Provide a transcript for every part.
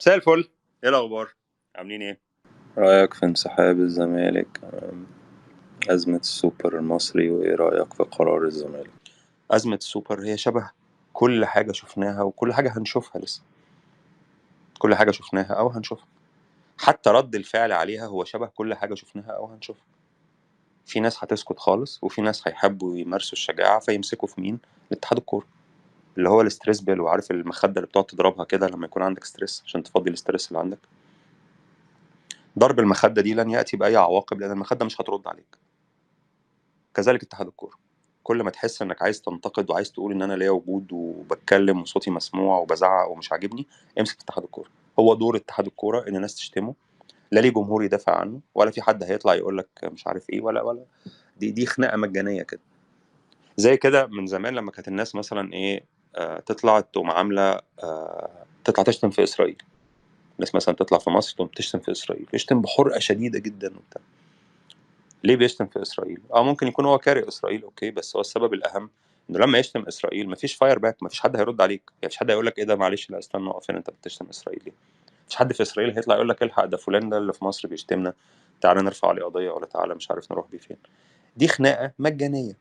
مساء الفل. ايه الاخبار؟ عاملين ايه؟ رأيك في انسحاب الزمالك أزمة السوبر المصري، وإيه رأيك في قرار الزمالك؟ ازمه السوبر هي شبه كل حاجه شفناها وكل حاجه هنشوفها لسه. كل حاجه شفناها او هنشوفها، حتى رد الفعل عليها هو شبه كل حاجه شفناها او هنشوفها. في ناس هتسكت خالص، وفي ناس هيحبوا يمارسوا الشجاعه فيمسكوا في مين؟ الاتحاد الكوره، اللي هو الاستريس بيل. وعارف المخده اللي بتقعد تضربها كده لما يكون عندك ستريس عشان تفضي الاستريس اللي عندك؟ ضرب المخده دي لن ياتي باي عواقب، لان المخده مش هترد عليك. كذلك اتحاد الكوره، كل ما تحس انك عايز تنتقد وعايز تقول ان انا ليا وجود وبتكلم وصوتي مسموع وبزعق ومش عاجبني، امسك في اتحاد الكوره. هو دور اتحاد الكوره ان الناس تشتمه، لا ليه جمهور يدافع عنه، ولا في حد هيطلع يقول لك مش عارف ايه ولا. دي خناقه مجانيه كده. زي كده من زمان لما كانت الناس مثلا ايه، تطلع تقوم عامله تطلع تشتم في اسرائيل. الناس مثلا تطلع في مصر تقوم تشتم في اسرائيل، يشتم بحرقه شديده جدا وبتاع. ليه بيشتم في اسرائيل؟ ممكن يكون هو كاره اسرائيل، اوكي، بس هو السبب الاهم انه لما يشتم اسرائيل مفيش فاير باك، مفيش حد هيرد عليك، يعني مفيش حد هيقول لك ايه ده، معلش لا استنى اقف هنا، انت بتشتم اسرائيل ليه؟ مفيش حد في اسرائيل هيطلع يقول لك الحق ده فلان ده اللي في مصر بيشتمنا، تعالى نرفع عليه قضيه، ولا تعالى مش عارف نروح بيه فين. دي خناقه مجانيه.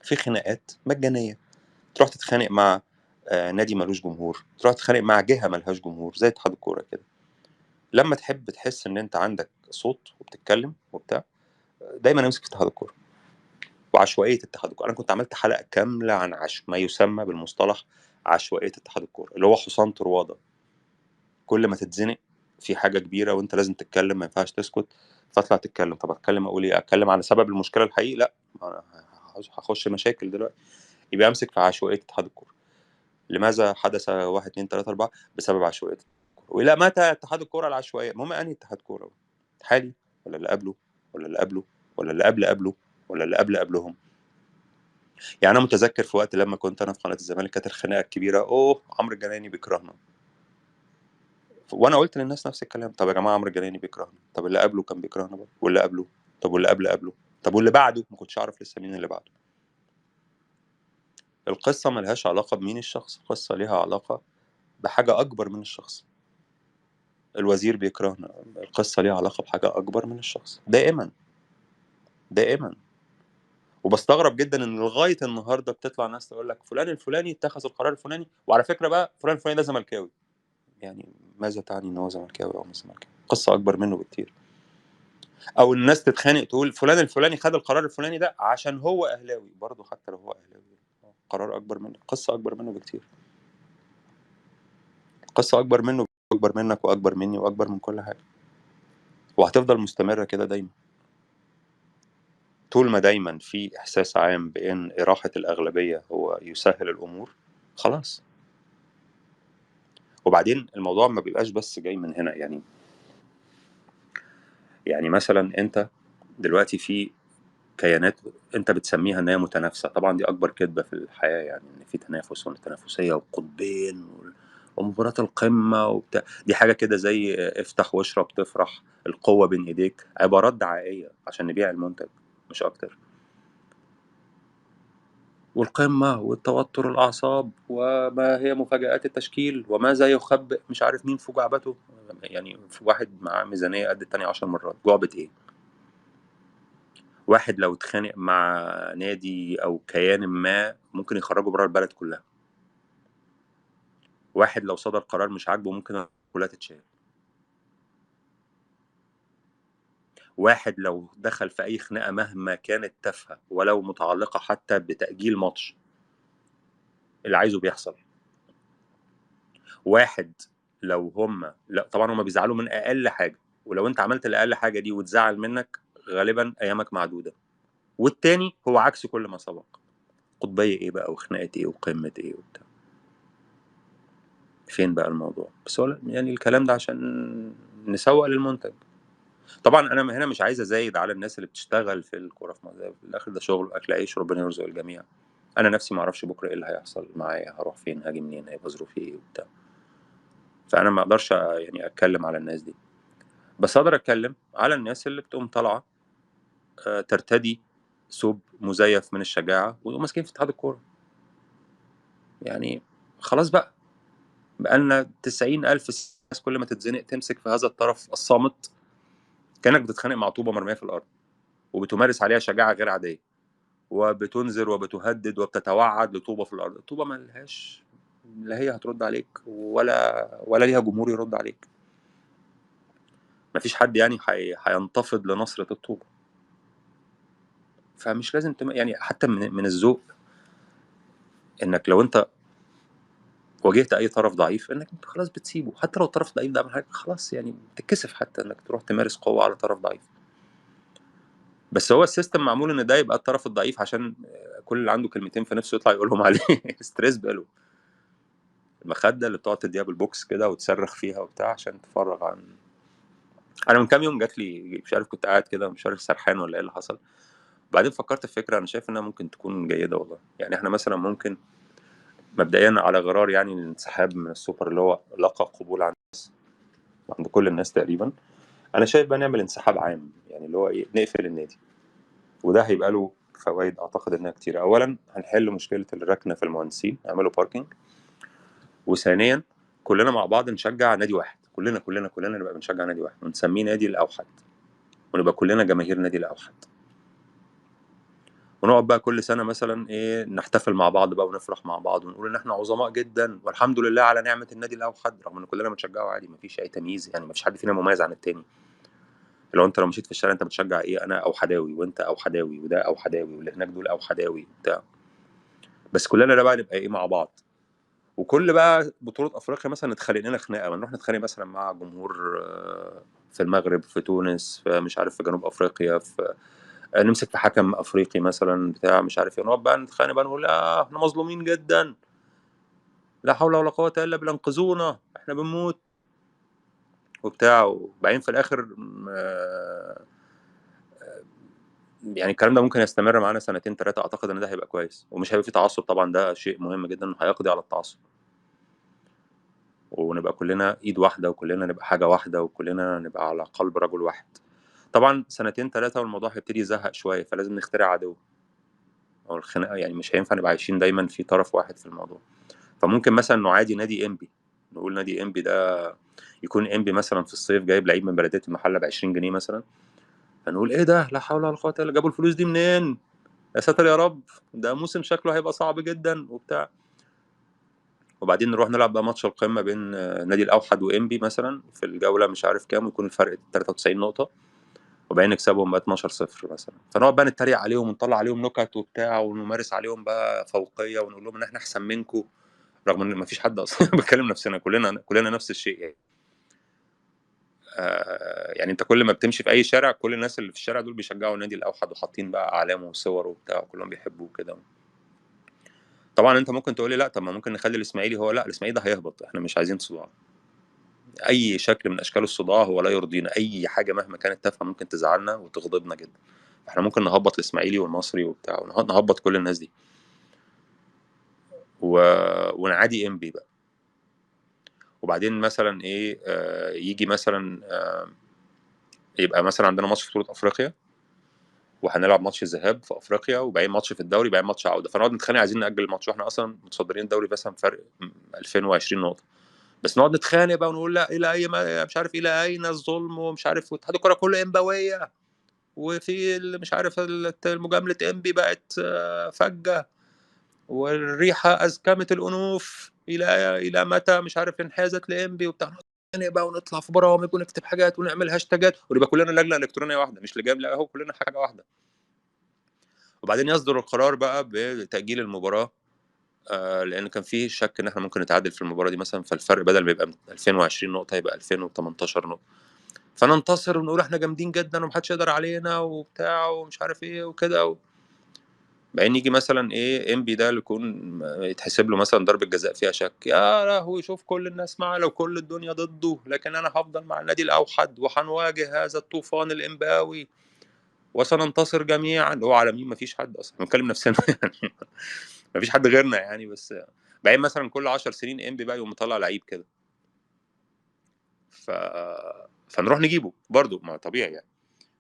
في خناقات مجانيه، تروح تتخانق مع نادي ملوش جمهور، تروح تتخانق مع جهه ملهاش جمهور زي اتحاد الكوره كده. لما تحب تحس ان انت عندك صوت وبتتكلم وبتاع، دايما امسك في اتحاد الكوره وعشوائيه اتحاد الكوره. انا كنت عملت حلقه كامله عن ما يسمى بالمصطلح عشوائيه اتحاد الكوره، اللي هو حصان طروادة. كل ما تتزنق في حاجه كبيره وانت لازم تتكلم، ما ينفعش تسكت، فاطلع تتكلم. طب اتكلم اقول ايه؟ اتكلم عن سبب المشكله الحقيقي؟ لا، أنا هخش مشاكل دلوقتي. يبقى امسك في عشوائيه اتحاد الكوره. لماذا حدث واحد اتنين تلاته اربعه؟ بسبب عشوائيه الكوره. والى متى اتحاد الكوره العشوائيه؟ المهم انهي اتحاد كوره؟ حالي، ولا اللي قبله، ولا اللي قبله، ولا اللي قبل قبله، ولا اللي قبل قبلهم؟ يعني انا متذكر في وقت لما كنت انا في قناه الزمالك كانت الخناقه الكبيره، عمرو الجناني بيكرهنا. وانا قلت للناس نفس الكلام. طب يا جماعه عمرو الجناني بيكرهنا، طب اللي قبله كان بيكرهنا برضه، واللي قبله، طب واللي قبل قبله، طب واللي بعده ما كنتش اعرف لسه مين اللي بعده. القصه ملهاش علاقه بمين الشخص، القصه ليها علاقه بحاجه اكبر من الشخص. الوزير بيكرهنا، القصه ليها علاقه بحاجه اكبر من الشخص دائما دائما. وبستغرب جدا ان لغايه النهارده بتطلع ناس تقول لك فلان الفلاني اتخذ القرار الفلاني، وعلى فكره بقى فلان الفلاني ده زملكاوي. يعني ماذا تعني ان هو زملكاوي او مش زملكاوي؟ قصه اكبر منه بكتير. او الناس تتخانق تقول فلان الفلاني خد القرار الفلاني ده عشان هو اهلاوي، برضه حتى لو هو اهلاوي قرار اكبر منه، قصه اكبر منه بكتير. قصه اكبر منه، اكبر منك واكبر مني واكبر من كل حاجه، وهتفضل مستمره كده دايما. طول ما دايما في احساس عام بان اراحه الاغلبيه هو يسهل الامور، خلاص. وبعدين الموضوع ما بيبقاش بس جاي من هنا. يعني مثلا انت دلوقتي في كيانات انت بتسميها ان هي متنافسه، طبعا دي اكبر كذبه في الحياه. يعني ان في تنافس وتنافسيه وقطبين ومباراه القمه وبتاع، دي حاجه كده زي افتح واشرب تفرح، القوه بين ايديك، عبارات دعائيه عشان نبيع المنتج مش اكتر. والقمة والتوتر الأعصاب وما هي مفاجآت التشكيل وماذا يخبئ مش عارف مين في جعبته. يعني في واحد معاه ميزانية قد التانية 10 مرات، جعبة إيه؟ واحد لو اتخانق مع نادي أو كيان ما ممكن يخرجه بره البلد كلها. واحد لو صدر قرار مش عاجبه ممكن كلها تتشال. واحد لو دخل في أي خناقة مهما كانت تافهة ولو متعلقة حتى بتأجيل ماتش، اللي عايزه بيحصل. واحد لو هم، لا طبعا هم بيزعلوا من اقل حاجه، ولو انت عملت الاقل حاجه دي وتزعل منك غالبا ايامك معدوده. والتاني هو عكس كل ما سبق. قطبيه ايه بقى، وخناقه ايه، وقمه ايه وبتاع؟ فين بقى الموضوع؟ بس هو يعني الكلام ده عشان نسوق للمنتج. طبعا انا هنا مش عايز ازايد على الناس اللي بتشتغل في الكوره في مصر، في الاخر ده شغل واكل عيش، ربنا يرزق الجميع. انا نفسي ما اعرفش بكره ايه اللي هيحصل معايا، هروح فين، هاجي منين، هيبقى ظروفي ايه وبتاع. فانا ما اقدرش يعني اتكلم على الناس دي، بس اقدر اتكلم على الناس اللي بتقوم طالعه ترتدي ثوب مزيف من الشجاعه ويقوموا ماسكين في اتحاد الكوره. يعني خلاص بقى، بقالنا 90,000 سنه كل ما تتزنق تمسك في هذا الطرف الصامت كانك بتتخانق مع طوبه مرميه في الارض، وبتمارس عليها شجاعه غير عاديه، وبتنذر وبتهدد وبتتوعد لطوبه في الارض. الطوبه ما لهاش، لا هي هترد عليك ولا ليها جمهور يرد عليك. مفيش حد يعني هينتفض لنصرة الطوبة. فمش لازم يعني حتى من الذوق انك لو انت واجهت اي طرف ضعيف انك انت خلاص بتسيبه، حتى لو الطرف الضعيف ده عمل حاجه خلاص يعني بتتكسف حتى انك تروح تمارس قوه على طرف ضعيف. بس هو السيستم معمول ان ده يبقى الطرف الضعيف عشان كل اللي عنده كلمتين في نفسه يطلع يقولهم عليه. ستريس بقاله المخده اللي بتقعد تديها بالبوكس كده وتصرخ فيها وبتاع عشان تفرغ عن. انا من كام يوم جات لي مش عارف، كنت قاعد كده مش عارف سرحان ولا ايه اللي حصل، بعدين فكرت في فكره انا شايف انها ممكن تكون جيده والله. يعني احنا مثلا ممكن مبدئيا على غرار يعني الانسحاب من السوبر اللي هو لقى قبول عند كل الناس تقريبا، انا شايف بقى نعمل انسحاب عام، يعني اللي هو ايه، نقفل النادي. وده هيبقى له فوائد اعتقد انها كتير. اولا هنحل مشكله الركنه في المهندسين، نعملوا باركينج. وثانيا كلنا مع بعض نشجع نادي واحد، كلنا نبقى بنشجع نادي واحد ونسميه نادي الاوحد، ونبقى كلنا جماهير نادي الاوحد. ونقعد بقى كل سنه مثلا ايه، نحتفل مع بعض بقى ونفرح مع بعض ونقول ان احنا عظماء جدا والحمد لله على نعمه النادي الاوحد، رغم ان كلنا بنشجعه عادي، مفيش اي تمييز، يعني مفيش حد فينا مميز عن التاني. لو مشيت في الشارع انت بتشجع ايه، انا اوحداوي وانت اوحداوي وده اوحداوي واللي هناك دول اوحداوي بتاع. بس كلنا بقى نبقى ايه مع بعض. وكل بقى بطولة افريقيا مثلا نتخانق لنا خناقه، نروح نتخانق مثلا مع جمهور في المغرب، في تونس، في مش عارف في جنوب افريقيا، في نمسك في حكم افريقي مثلا بتاع مش عارف ايه، نقعد بقى نتخانق بقى نقول احنا مظلومين جدا، لا حول ولا قوه الا بالله، انقذونا احنا بنموت وبتاع. وبعدين في الاخر يعني الكلام ده ممكن يستمر معانا سنتين ثلاثه، اعتقد ان ده هيبقى كويس ومش هيبقى فيه تعصب طبعا، ده شيء مهم جدا هيقضي على التعصب. ونبقى كلنا ايد واحده وكلنا نبقى حاجه واحده وكلنا نبقى على قلب رجل واحد. طبعا سنتين ثلاثه والموضوع هيبتدي يزهق شويه، فلازم نخترع عدو او الخناقه، يعني مش هينفع نبقى عايشين دايما في طرف واحد في الموضوع. فممكن مثلا نعادي نادي انبي، نقول نادي انبي ده يكون انبي مثلا في الصيف جايب لعيب من بلديه المحله ب 20 جنيه مثلا، فنقول ايه ده، لا حول ولا قوه الا بالله، جابوا الفلوس دي منين؟ يا ساتر يا رب، ده موسم شكله هيبقى صعب جدا وبتاع. وبعدين نروح نلعب بقى ماتش القمه بين نادي الاوحد وانبي مثلا في الجوله مش عارف كام، ويكون الفرق 93 نقطه، وبعدين نكسبهم بقى 12-0 مثلا، فنقعد بقى نتريق عليهم ونطلع عليهم نكت وبتاع ونمارس عليهم بقى فوقيه ونقول لهم ان احنا احسن منكم، رغم ان مفيش حد اصلا بتكلم نفسنا، كلنا نفس الشيء يعني. يعني انت كل ما بتمشي في اي شارع كل الناس اللي في الشارع دول بيشجعوا النادي الاوحد وحاطين بقى اعلام وصور وبتاع وكلهم بيحبوه كده. طبعا انت ممكن تقولي لا، طب ما ممكن نخلي الاسماعيلي هو، لا الاسماعيلي ده هيهبط، احنا مش عايزين صداع، اي شكل من اشكال الصداع هو لا يرضينا، اي حاجه مهما كانت تافهه ممكن تزعلنا وتغضبنا جدا، احنا ممكن نهبط الاسماعيلي والمصري وبتاع نهبط كل الناس دي و... ونعادي انبي بقى. وبعدين مثلا ايه، يجي مثلا يبقى مثلا عندنا ماتش في بطوله افريقيا وهنلعب ماتش الذهاب في افريقيا وبعدين ماتش في الدوري بعدين ماتش عوده، فنقعد نتخانق عايزين ناجل الماتش واحنا اصلا متصدرين الدوري مثلا فرق 2020 نقطه، بس نقعد نتخانق بقى ونقول لا الى اي مش عارف الى اين الظلم ومش عارف، واتحاد الكوره كله انبويه، وفي مش عارف مجامله انبي بقت فجه، والريحه ازكمت الانوف الى متى مش عارف انحازت لانبي وبتاع، نتخانق بقى ونطلع في برامج ونكتب حاجات ونعمل هاشتاجات ونبقى كلنا لجنه الكترونيه واحده مش لجان، لا هو كلنا حاجه واحده. وبعدين يصدر القرار بقى بتاجيل المباراه، لان كان في شك ان احنا ممكن نتعادل في المباراه دي مثلا، فالفرق بدل ما يبقى 2020 نقطه يبقى 2018 نقطه، فننتصر ونقول احنا جامدين جدا ومحدش يقدر علينا وبتاع ومش عارف ايه وكده بعدين يجي مثلا ايه انبي ده اللي يكون يتحسب له مثلا ضربه جزاء فيها شك، يا لهوي شوف كل الناس معاه لو كل الدنيا ضده، لكن انا هفضل مع النادي الاوحد وهنواجه هذا الطوفان الانباوي وسننتصر جميعا، اللي هو على مين؟ مفيش حد اصلا، بنكلم نفسنا يعني مفيش حد غيرنا يعني. بس بعدين مثلا كل 10 سنين انبي بقى يقوم مطلع لعيب كده ف... فنروح نجيبه برضه، ما طبيعي يعني.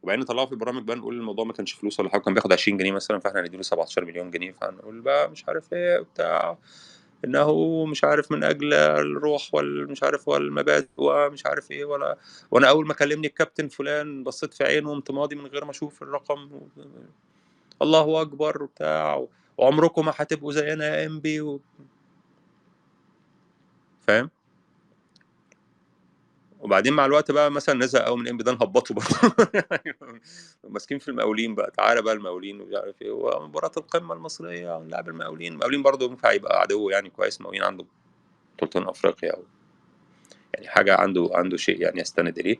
وبعدين نطلعه في البرامج بقى نقول الموضوع ما كانش فلوس ولا حاجه، كان بياخد 20 جنيه مثلا فاحنا هنديله 17 مليون جنيه، فنقول بقى مش عارف ايه وبتاع، انه مش عارف من اجل الروح والمش عارف والمبادئ ومش عارف ايه ولا، وانا اول ما كلمني الكابتن فلان بصيت في عينه وقمت ماضي من غير ما اشوف الرقم الله اكبر وبتاع، وعمركم ما هتبقوا زينا يا انبي فاهم. وبعدين مع الوقت بقى مثلا نزهق قوي من انبي ده نهبطه برضه ماسكين في المقاولين بقى، تعالى بقى المقاولين ومش عارف ايه، ومباراه القمه المصريه ونلعب المقاولين برضه ينفع يبقى عدو يعني كويس، المقاولين عنده بطولتين افريقيا يعني حاجه عنده شيء يعني يستند اليه،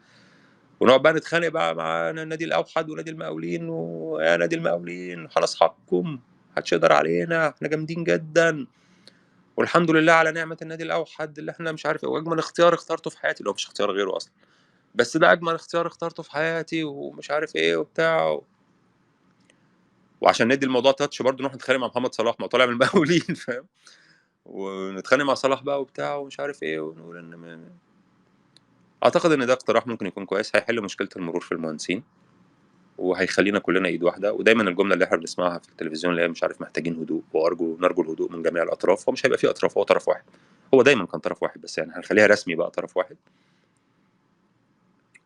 ونقعد بقى نتخانق بقى مع نادي الاوحد ونادي المقاولين، ويا نادي المقاولين هنسحقكم محدش يقدر علينا احنا جامدين جدا، والحمد لله على نعمه النادي الاوحد اللي احنا مش عارف ايه، واجمل اختيار اخترته في حياتي اللي هو مش اختيار غيره اصلا، بس ده اجمل اختيار اخترته في حياتي ومش عارف ايه وبتاع. وعشان ندي الموضوع تاتش برضه نروح نتخانق مع محمد صلاح ما هو طالع من المقاولين فاهم، ونتخانق مع صلاح بقى وبتاع ومش عارف ايه، ونقول ان اعتقد ان ده اقتراح ممكن يكون كويس، هيحل مشكله المرور في المهندسين وهيخلينا كلنا ايد واحده. ودايما الجمله اللي احنا بنسمعها في التلفزيون اللي هي مش عارف محتاجين هدوء، نرجو الهدوء من جميع الاطراف، هو مش هيبقى فيه اطراف، هو طرف واحد، هو دايما كان طرف واحد، بس يعني هنخليها رسمي بقى طرف واحد،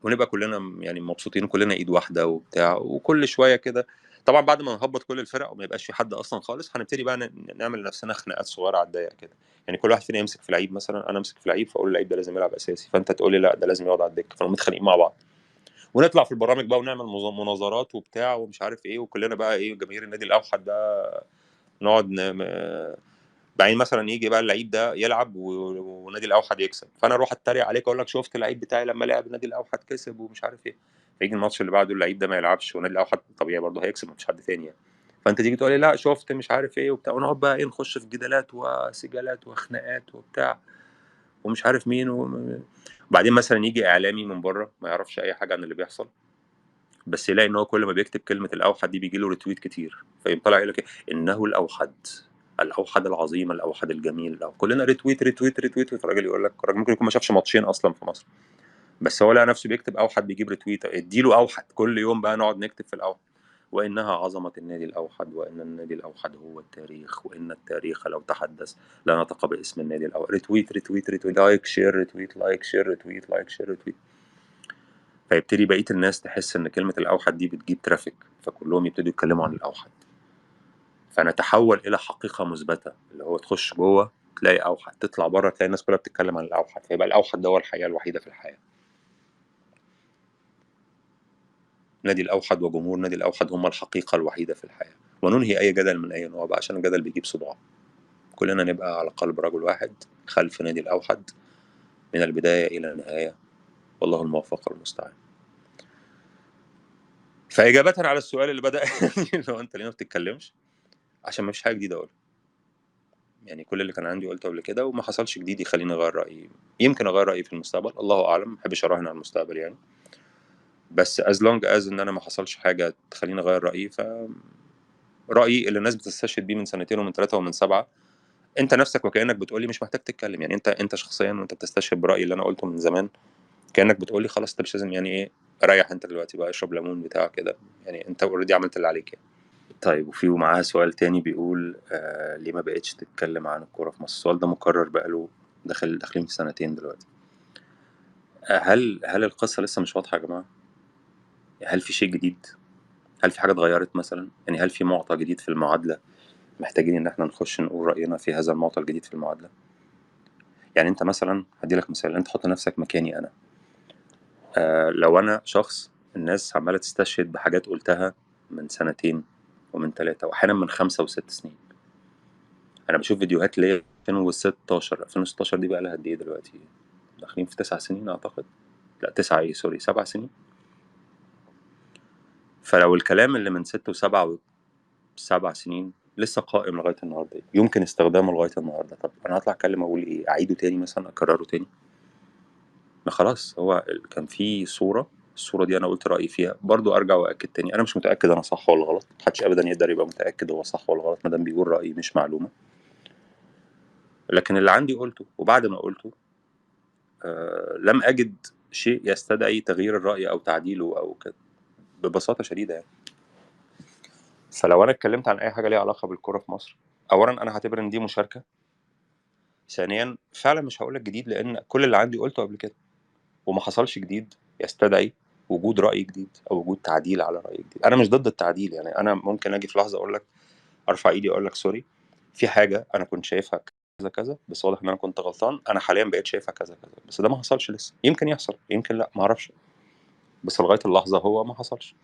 ونبقى كلنا يعني مبسوطين كلنا ايد واحده وبتاع. وكل شويه كده طبعا بعد ما نهبط كل الفرق وما يبقاش في حد اصلا خالص، هنبتدي بقى نعمل لنفسنا خناقات صغيره على الضيق كده، يعني كل واحد فينا يمسك في لعيب، مثلا انا امسك في لعيب فاقول اللعيب ده لازم يلعب اساسي، فانت تقول لي لا ده لازم يقعد على الدكه، فنقوم متخانقين مع بعض، ونطلع في البرامج بقى ونعمل مناظرات وبتاع ومش عارف ايه، وكلنا بقى ايه جماهير النادي الاوحد ده نقعد بعدين مثلا يجي بقى اللعيب ده يلعب ونادي الاوحد يكسب، فانا اروح اتريق عليك اقول لك شفت اللعيب بتاعي لما لعب نادي الاوحد كسب ومش عارف ايه، فيجي الماتش اللي بعده اللعيب ده ما يلعبش ونادي الاوحد طبيعي برضه هيكسب مفيش حد تاني يعني، فانت تيجي تقول لي لا شفت مش عارف ايه وبتاع، ونقعد بقى ايه نخش في جدالات وسجالات وخناقات وبتاع ومش عارف مين وبعدين مثلا يجي اعلامي من بره ما يعرفش اي حاجه عن اللي بيحصل، بس يلاقي ان هو كل ما بيكتب كلمه الاوحد دي بيجي له ريتويت كتير، فيقوم طالع يقول لك إيه؟ انه الاوحد، الاوحد العظيم الاوحد الجميل كلنا ريتويت ريتويت ريتويت، فالراجل يقول لك الراجل ممكن يكون ما شافش ماتشين اصلا في مصر، بس هو لقى نفسه بيكتب اوحد بيجيب ريتويت، اديله اوحد كل يوم بقى نقعد نكتب في الاوحد، وانها عظمه النادي الاوحد، وان النادي الاوحد هو التاريخ، وان التاريخ لو تحدث لا نطق باسم النادي الاوحد، ريتويت ريتويت ريتويت لايك شير ريتويت لايك شير ريتويت لايك شير ريتويت، فيبتدي بقيه الناس تحس ان كلمه الاوحد دي بتجيب ترافيك، فكلهم يبتدوا يتكلموا عن الاوحد، فنتحول الى حقيقه مثبته اللي هو تخش جوه تلاقي اوحد، تطلع بره تلاقي الناس كلها بتتكلم عن الاوحد، فيبقى الاوحد ده هو الحقيقه الوحيده في الحياه. نادي الاوحد وجمهور نادي الاوحد هم الحقيقه الوحيده في الحياه، وننهي اي جدل من اي نوع بقى عشان الجدل بيجيب صداع، كلنا نبقى على قلب رجل واحد خلف نادي الاوحد من البدايه الى النهايه، والله الموفق المستعان. فاجابه على السؤال اللي بدا لو انت ليه ما بتتكلمش، عشان ما فيش حاجه جديده اقولها، يعني كل اللي كان عندي قلته قبل كده وما حصلش جديد يخليني اغير رايي، يمكن اغير رايي في المستقبل الله اعلم، ما بحبش اراهن على المستقبل يعني، بس as long as ان انا ما حصلش حاجه تخليني اغير رايي، ف رايي اللي الناس بتستشهد بيه من سنتين ومن ثلاثه ومن سبعه، انت نفسك وكانك بتقولي مش محتاج تتكلم، يعني انت شخصيا وانت بتستشهد برايي اللي انا قلته من زمان كانك بتقولي خلاص انت مش لازم يعني ايه ريح انت دلوقتي بقى اشرب ليمون بتاع كده، يعني انت اوريدي عملت اللي عليك يعني. طيب وفي ومعاها سؤال تاني بيقول ليه ما بقتش تتكلم عن الكورة في مصر؟ السؤال ده مكرر بقاله داخلين في سنتين دلوقتي. هل القصة لسه مش واضحة يا جماعة؟ هل في شيء جديد؟ هل في حاجة اتغيرت مثلا؟ يعني هل في معطى جديد في المعادلة محتاجين إن احنا نخش نقول رأينا في هذا المعطى الجديد في المعادلة؟ يعني أنت مثلا هديلك مثال، أنت حط نفسك مكاني أنا، لو أنا شخص الناس عمالة تستشهد بحاجات قلتها من سنتين ومن ثلاثة وأحيانا من 5 و6 سنين، أنا بشوف فيديوهات ليا 2016 دي بقى لها قد إيه دلوقتي؟ داخلين في 9 سنين أعتقد، لا 9 إيه سوري 7 سنين. فلو الكلام اللي من 6 و7 و7 سنين لسه قائم لغاية النهاردة يمكن استخدامه لغاية النهاردة، طب أنا هطلع أتكلم أقول إيه؟ أعيده تاني مثلا أكرره تاني؟ ما خلاص هو كان في صورة، الصورة دي أنا قلت رأيي فيها، برضو أرجع وأكد تاني أنا مش متأكد أنا صح ولا غلط، محدش أبدا يقدر يبقى متأكد هو صح ولا غلط مادام بيقول رأيي مش معلومة، لكن اللي عندي قلته، وبعد ما قلته لم أجد شيء يستدعي تغيير الرأي أو تعديله أو كده ببساطة شديدة يعني. فلو أنا اتكلمت عن أي حاجة ليها علاقة بالكرة في مصر، أولا أنا هعتبر إن دي مشاركة ثانيا فعلا مش هقول لك جديد لان كل اللي عندي قلته قبل كده، وما حصلش جديد يستدعي وجود رأي جديد او وجود تعديل على رأي جديد. انا مش ضد التعديل، يعني انا ممكن اجي في لحظه اقول لك، ارفع ايدي اقول لك سوري، في حاجه انا كنت شايفها كذا كذا بس واضح ان انا كنت غلطان، انا حاليا بقيت شايفها كذا كذا، بس ده ما حصلش لسه، يمكن يحصل يمكن لا، ما اعرفش، بس لغايه اللحظه هو ما حصلش.